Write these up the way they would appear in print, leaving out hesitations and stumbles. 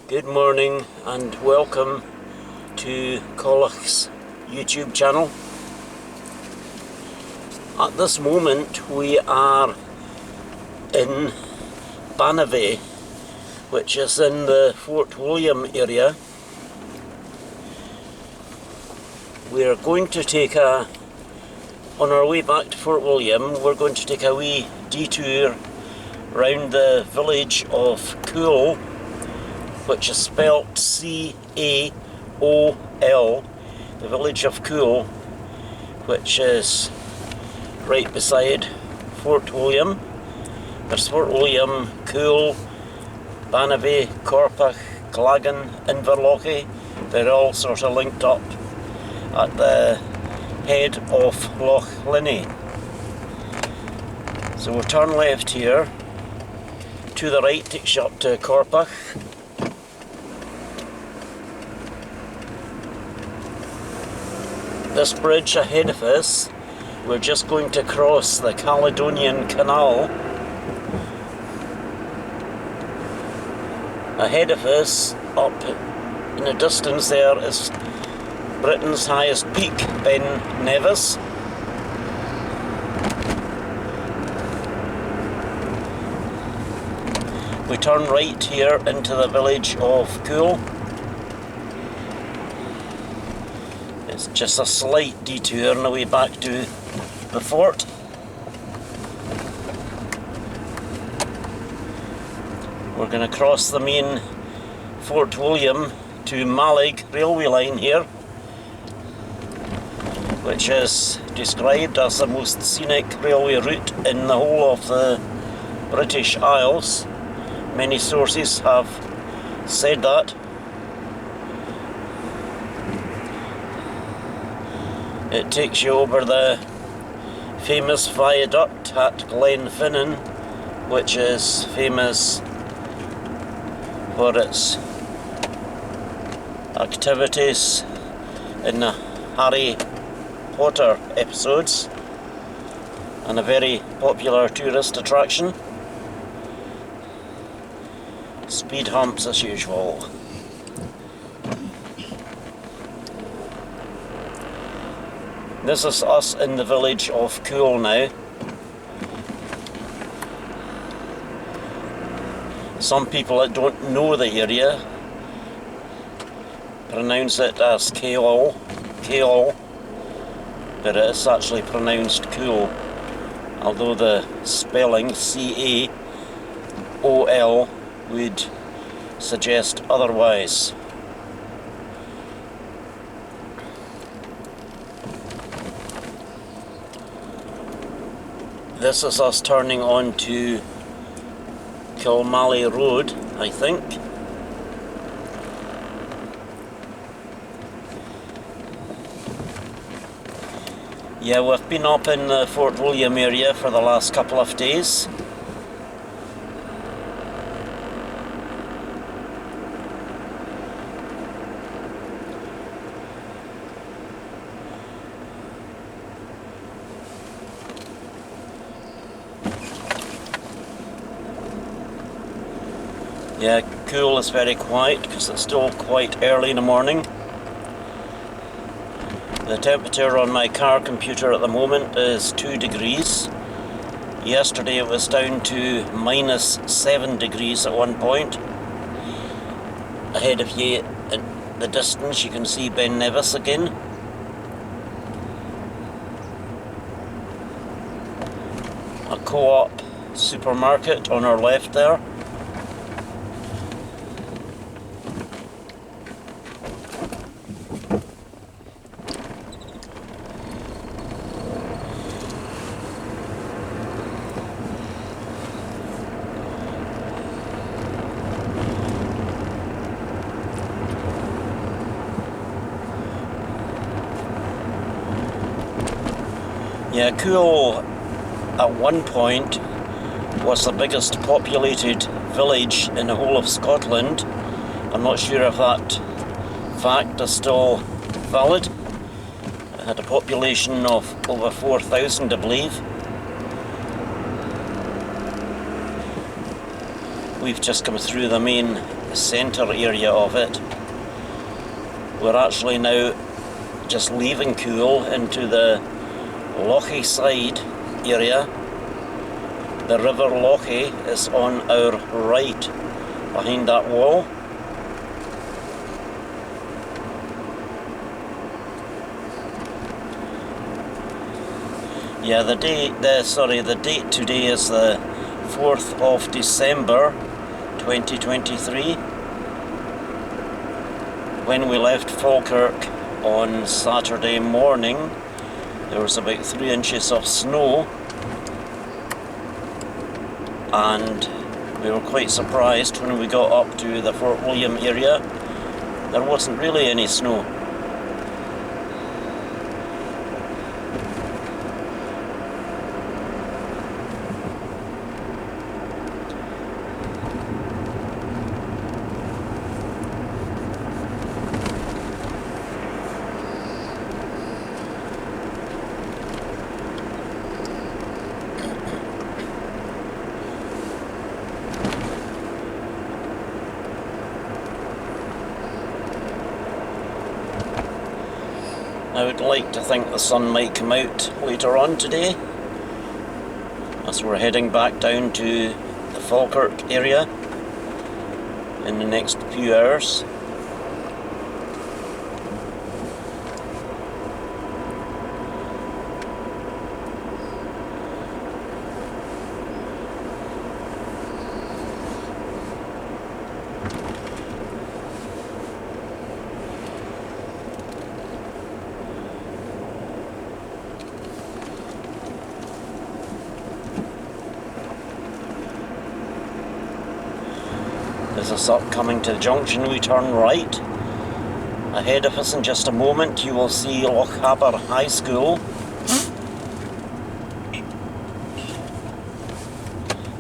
Good morning and welcome to Corpach's YouTube channel. At this moment we are in Banavie, which is in the Fort William area. We are going to take on our way back to Fort William, we're going to take a wee detour round the village of CAOL, which is spelt C-A-O-L, the village of CAOL, which is right beside Fort William. There's Fort William, CAOL, Banavie, Corpach, Glagan, Inverlochy. They're all sort of linked up at the head of Loch Linney. So we'll turn left here. To the right takes you up to Corpach. This bridge ahead of us, we're just going to cross the Caledonian Canal. Ahead of us, up in the distance there, is Britain's highest peak, Banavie. We turn right here into the village of CAOL. It's just a slight detour on the way back to the fort. We're going to cross the main Fort William to Malig railway line here, which is described as the most scenic railway route in the whole of the British Isles. Many sources have said that. It takes you over the famous viaduct at Glenfinnan, which is famous for its activities in the Harry Potter episodes, and a very popular tourist attraction. Speed humps as usual. This is us in the village of CAOL now. Some people that don't know the area pronounce it as CAOL, but it is actually pronounced CAOL, although the spelling C-A-O-L would suggest otherwise. This is us turning on to Kilmally Road, I think. Yeah, we've been up in the Fort William area for the last couple of days. Yeah, CAOL is very quiet because it's still quite early in the morning. The temperature on my car computer at the moment is 2 degrees. Yesterday it was down to -7 degrees at one point. Ahead of you in the distance you can see Banavie again. A co-op supermarket on our left there. Yeah, CAOL at one point was the biggest populated village in the whole of Scotland. I'm not sure if that fact is still valid. It had a population of over 4,000, I believe. We've just come through the main centre area of it. We're actually now just leaving CAOL into the Lochie side area. The River Lochie is on our right behind that wall. Yeah, the date today is the 4th of December 2023. When we left Falkirk on Saturday morning, there was about 3 inches of snow, and we were quite surprised when we got up to the Fort William area. There wasn't really any snow. I would like to think the sun might come out later on today, as we're heading back down to the Falkirk area in the next few hours. As us up coming to the junction, we turn right. Ahead of us in just a moment you will see Lochaber High School.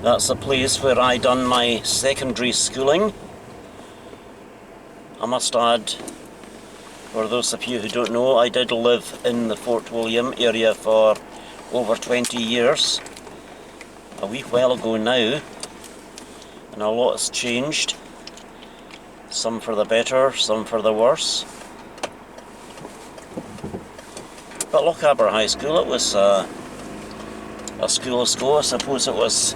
That's the place where I done my secondary schooling. I must add, for those of you who don't know, I did live in the Fort William area for over 20 years. A wee while ago now. And a lot has changed, some for the better, some for the worse. But Lochaber High School, it was a school's go. I suppose it was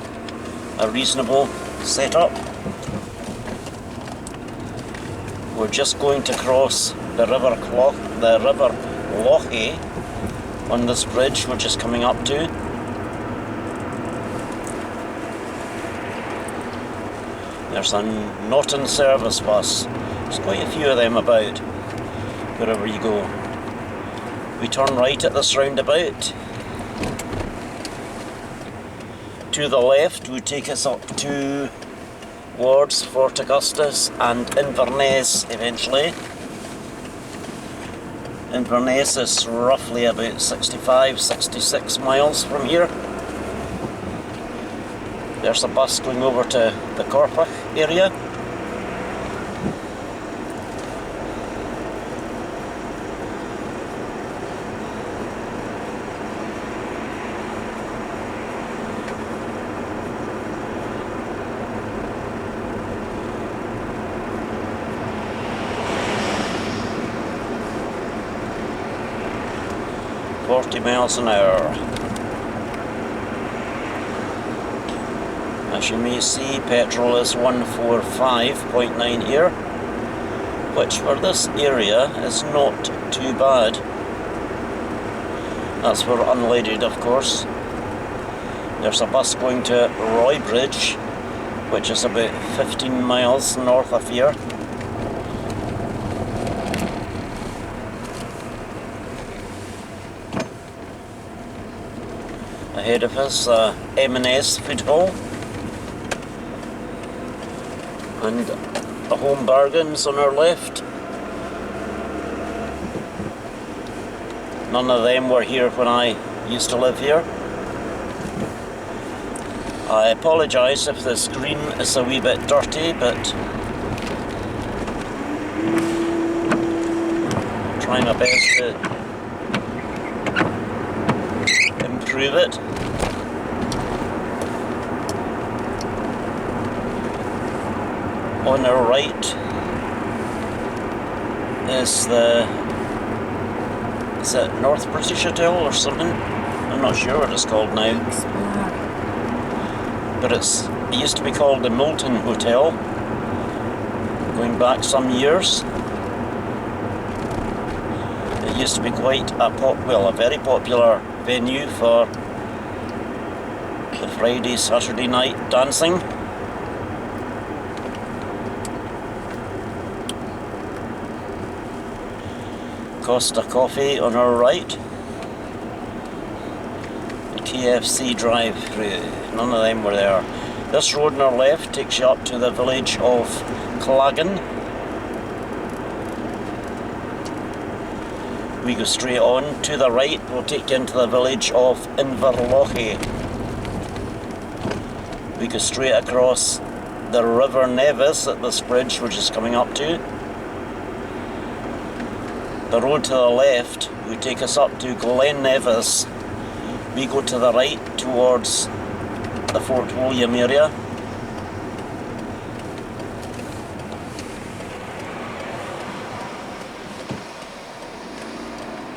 a reasonable setup. We're just going to cross the River Lochie on this bridge we're just coming up to. There's a not in service bus. There's quite a few of them about wherever you go. We turn right at this roundabout. To the left would take us up towards Fort Augustus and Inverness eventually. Inverness is roughly about 65-66 miles from here. There's a bus going over to the Corpach area. "40 miles an hour. As you may see, petrol is 145.9 here, which for this area is not too bad. That's for unleaded, of course. There's a bus going to Roybridge, which is about 15 miles north of here. Ahead of us, M&S Food Hall. And the Home Bargains on our left. None of them were here when I used to live here. I apologise if the screen is a wee bit dirty, but trying my best to improve it. On our right is is it North British Hotel or something? I'm not sure what it's called now. But it used to be called the Milton Hotel, going back some years. It used to be quite a very popular venue for the Friday, Saturday night dancing. Costa Coffee on our right. KFC drive-through, none of them were there. This road on our left takes you up to the village of Clagan. We go straight on. To the right will take you into the village of Inverlochy. We go straight across the River Nevis at this bridge which is coming up to. The road to the left will take us up to Glen Nevis. We go to the right towards the Fort William area.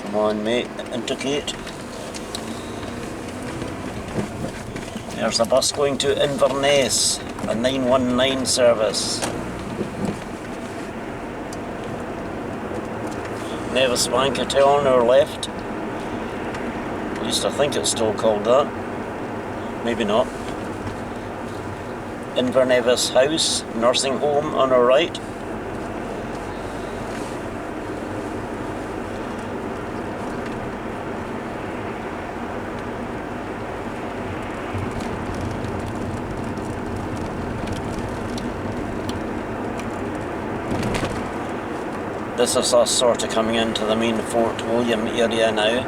Come on mate, indicate. There's a bus going to Inverness, a 919 service. Nevis Bank Hotel on our left. At least I think it's still called that. Maybe not. Inverness House, nursing home on our right. This is us sort of coming into the main Fort William area now.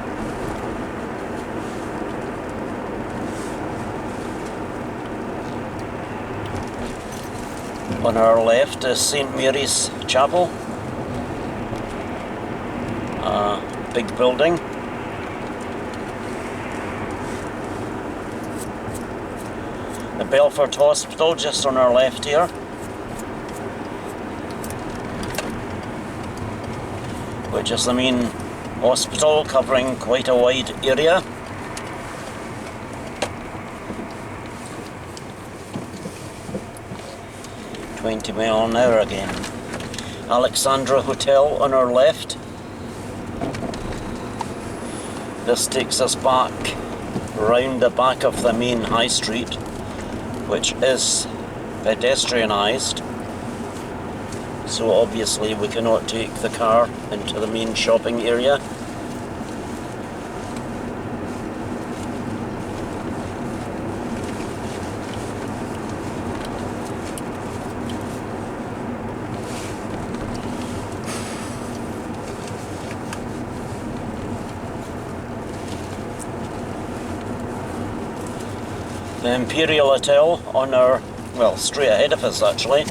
On our left is St Mary's Chapel, a big building. The Belfort Hospital just on our left here. Which is the main hospital covering quite a wide area. mph again. Alexandra Hotel on our left. This takes us back round the back of the main high street, which is pedestrianised. So obviously we cannot take the car into the main shopping area. The Imperial Hotel on our, well, straight ahead of us actually.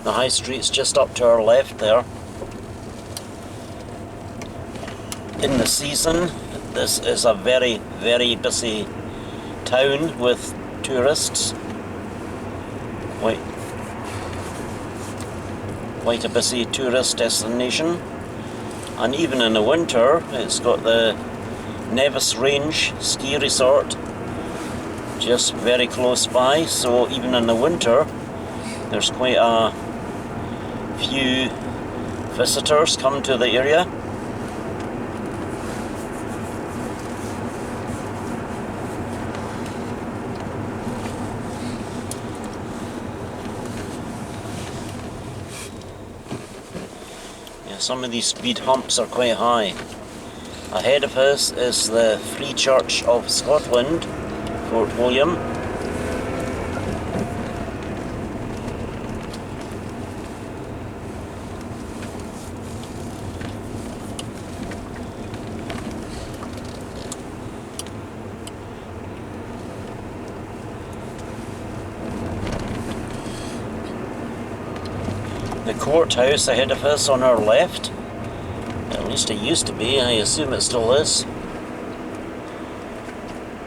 The high street's just up to our left there. In the season, this is a very, very busy town with tourists. Quite a busy tourist destination. And even in the winter, it's got the Nevis Range ski resort just very close by, so even in the winter there's quite a few visitors come to the area. Yeah, some of these speed humps are quite high. Ahead of us is the Free Church of Scotland, Fort William. The courthouse ahead of us on our left. At least it used to be, I assume it still is.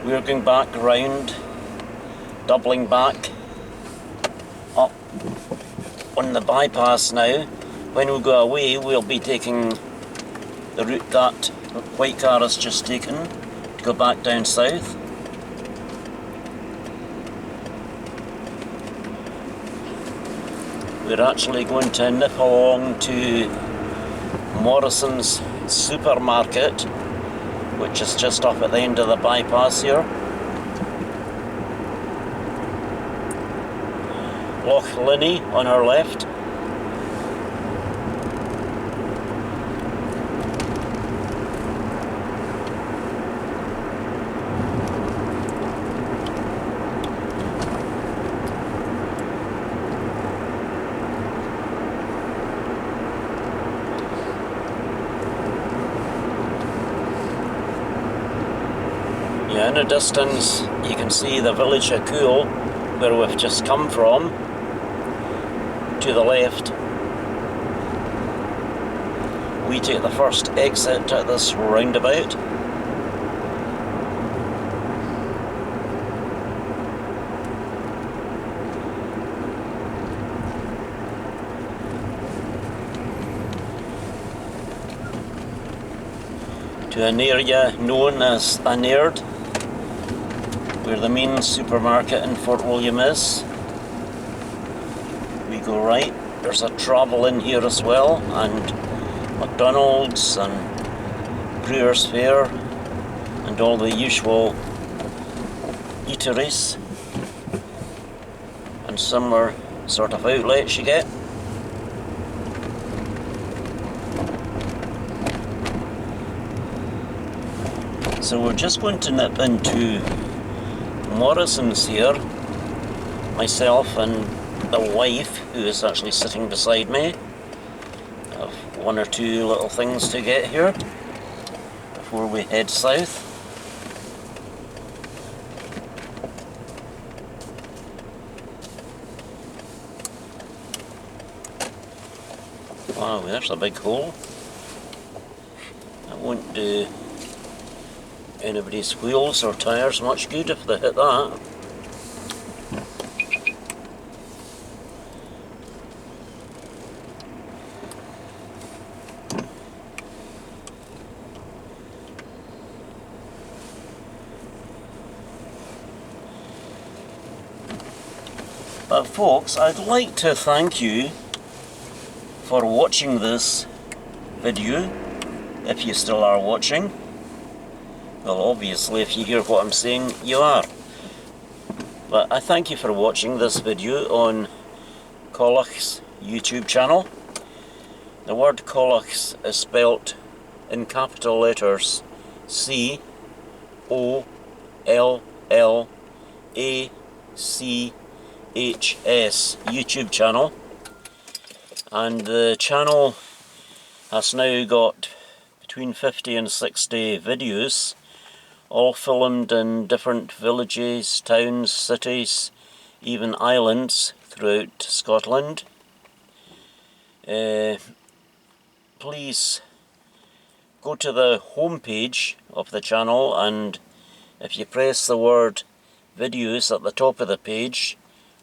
We're going back round, doubling back up on the bypass now. When we go away, we'll be taking the route that white car has just taken to go back down south. We're actually going to nip along to Morrison's supermarket, which is just up at the end of the bypass here. Loch Linney on our left. Yeah, in the distance you can see the village of CAOL, where we've just come from, to the left. We take the first exit at this roundabout. To an area known as Anaird, where the main supermarket in Fort William is. We go right. There's a travel in here as well, and McDonald's and Brewer's Fare and all the usual eateries and similar sort of outlets you get. So we're just going to nip into Morrison's here, myself and the wife, who is actually sitting beside me. I have one or two little things to get here before we head south. Wow, there's a big hole. That won't do anybody's wheels or tyres much good if they hit that. But folks, I'd like to thank you for watching this video, if you still are watching. Well, obviously, if you hear what I'm saying, you are. But I thank you for watching this video on Corpach's YouTube channel. The word Corpach is spelt in capital letters COLLACH YouTube channel. And the channel has now got between 50 and 60 videos, all filmed in different villages, towns, cities, even islands throughout Scotland. Please go to the home page of the channel, and if you press the word videos at the top of the page,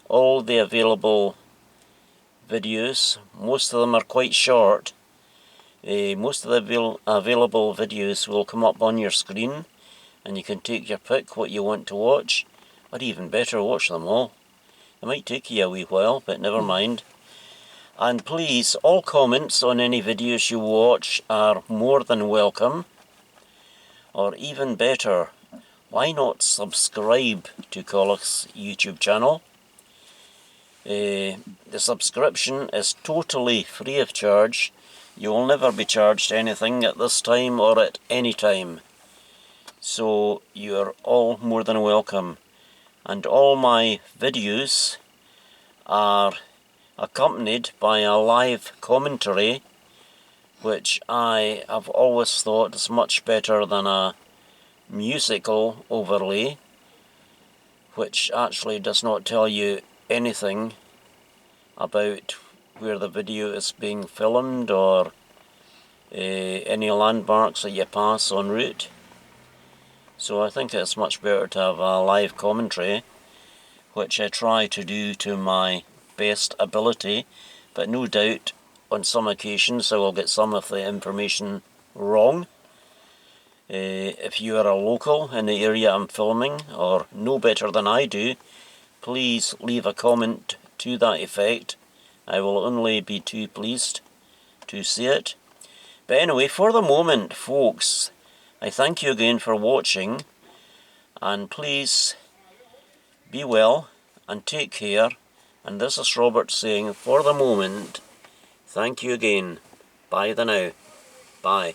all the available videos, most of them are quite short, most of the available videos will come up on your screen, and you can take your pick what you want to watch, or even better, watch them all. It might take you a wee while, but never mind. And please, all comments on any videos you watch are more than welcome. Or even better, why not subscribe to Corpach's YouTube channel? The subscription is totally free of charge. You will never be charged anything at this time or at any time. So you're all more than welcome. And all my videos are accompanied by a live commentary, which I have always thought is much better than a musical overlay, which actually does not tell you anything about where the video is being filmed or any landmarks that you pass en route. So I think it's much better to have a live commentary, which I try to do to my best ability, but no doubt on some occasions I will get some of the information wrong. If you are a local in the area I'm filming, or know better than I do, please leave a comment to that effect. I will only be too pleased to see it. But anyway, for the moment, folks, I thank you again for watching, and please be well and take care. And this is Robert saying, for the moment, thank you again. Bye the now. Bye.